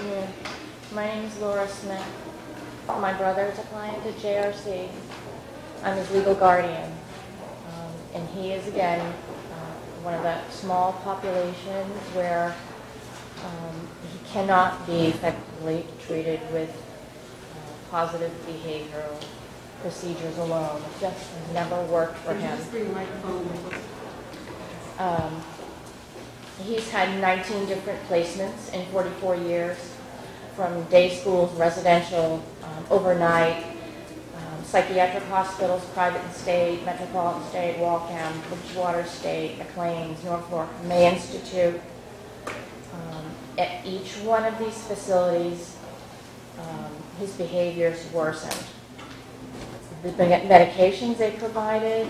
afternoon. My name is Laura Smith. My brother is a client at JRC. I'm his legal guardian. And he is, again, one of that small populations where he cannot be effectively treated with positive behavioral procedures alone. It just never worked for him. He's had 19 different placements in 44 years, from day schools, residential, overnight, psychiatric hospitals, private and state, Metropolitan State, Waltham, Bridgewater State, McLean's, Norfolk, May Institute. At each one of these facilities, his behaviors worsened. The medications they provided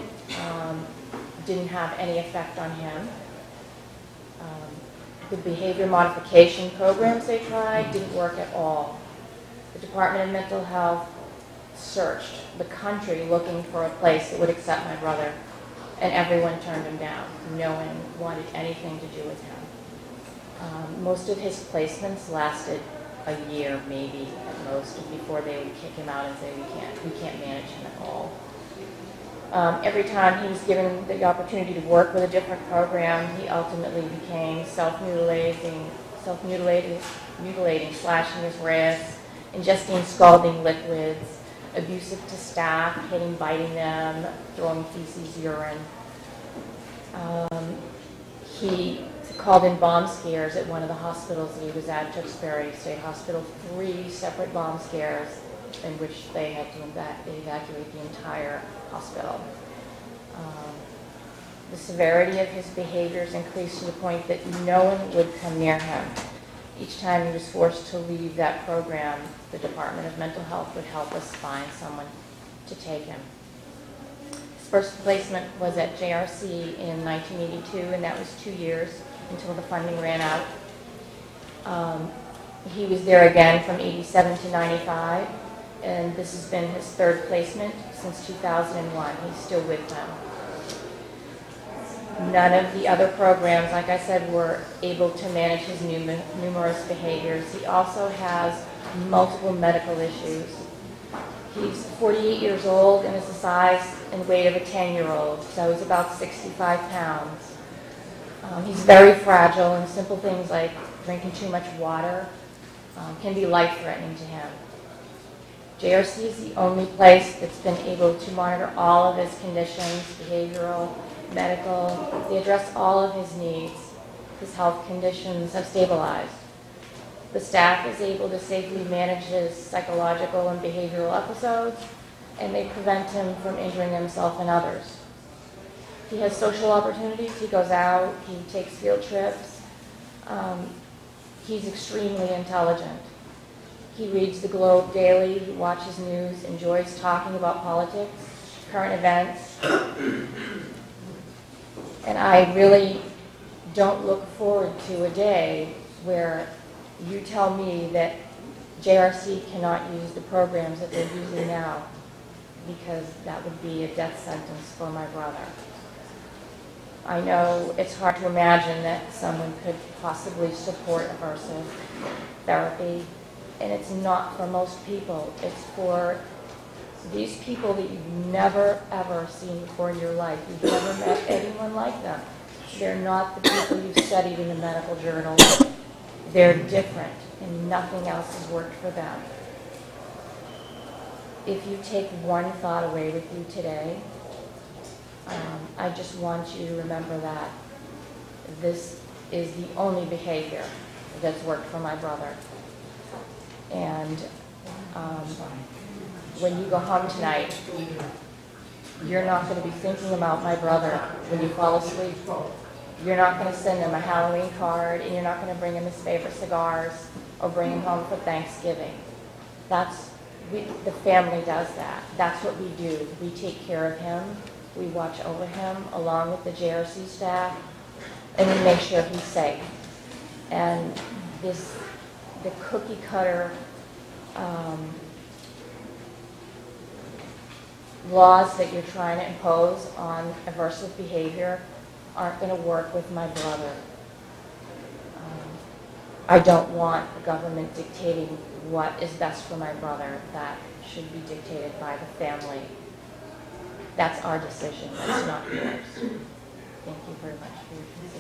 didn't have any effect on him. The behavior modification programs they tried didn't work at all. The Department of Mental Health searched the country looking for a place that would accept my brother, and everyone turned him down. No one wanted anything to do with him. Most of his placements lasted a year, maybe at most, before they would kick him out and say, we can't manage him at all. Every time he was given the opportunity to work with a different program, he ultimately became self-mutilating, slashing his wrists, ingesting scalding liquids, abusive to staff, hitting, biting them, throwing feces, urine. He called in bomb scares at one of the hospitals that he was at, Tewksbury State Hospital, 3 separate bomb scares in which they had to evacuate the entire hospital. The severity of his behaviors increased to the point that no one would come near him. Each time he was forced to leave that program, the Department of Mental Health would help us find someone to take him. His first placement was at JRC in 1982, and that was 2 years until the funding ran out. He was there again from 87 to 95, and this has been his 3rd placement since 2001. He's still with them. None of the other programs, like I said, were able to manage his numerous behaviors. He also has multiple medical issues. He's 48 years old and is the size and weight of a 10-year-old, so he's about 65 pounds. He's very fragile, and simple things like drinking too much water can be life-threatening to him. JRC is the only place that's been able to monitor all of his conditions, behavioral, medical. They address all of his needs. His health conditions have stabilized. The staff is able to safely manage his psychological and behavioral episodes, and they prevent him from injuring himself and others. He has social opportunities. He goes out. He takes field trips. He's extremely intelligent. He reads the Globe daily. He watches news, enjoys talking about politics, current events. And I really don't look forward to a day where you tell me that JRC cannot use the programs that they're using now, because that would be a death sentence for my brother. I know it's hard to imagine that someone could possibly support aversive therapy, and it's not for most people. It's for these people that you've never, ever seen before in your life. You've never met anyone like them. They're not the people you've studied in the medical journals. They're different, and nothing else has worked for them. If you take one thought away with you today, I just want you to remember that this is the only behavior that's worked for my brother. And when you go home tonight, you're not going to be thinking about my brother when you fall asleep. You're not going to send him a Halloween card, and you're not going to bring him his favorite cigars or bring him home for Thanksgiving. The family does that. That's what we do. We take care of him. We watch over him along with the JRC staff, and we make sure he's safe. And the cookie cutter laws that you're trying to impose on aversive behavior aren't going to work with my brother. I don't want the government dictating what is best for my brother. That should be dictated by the family. That's our decision. That's not yours. Thank you very much for your consideration.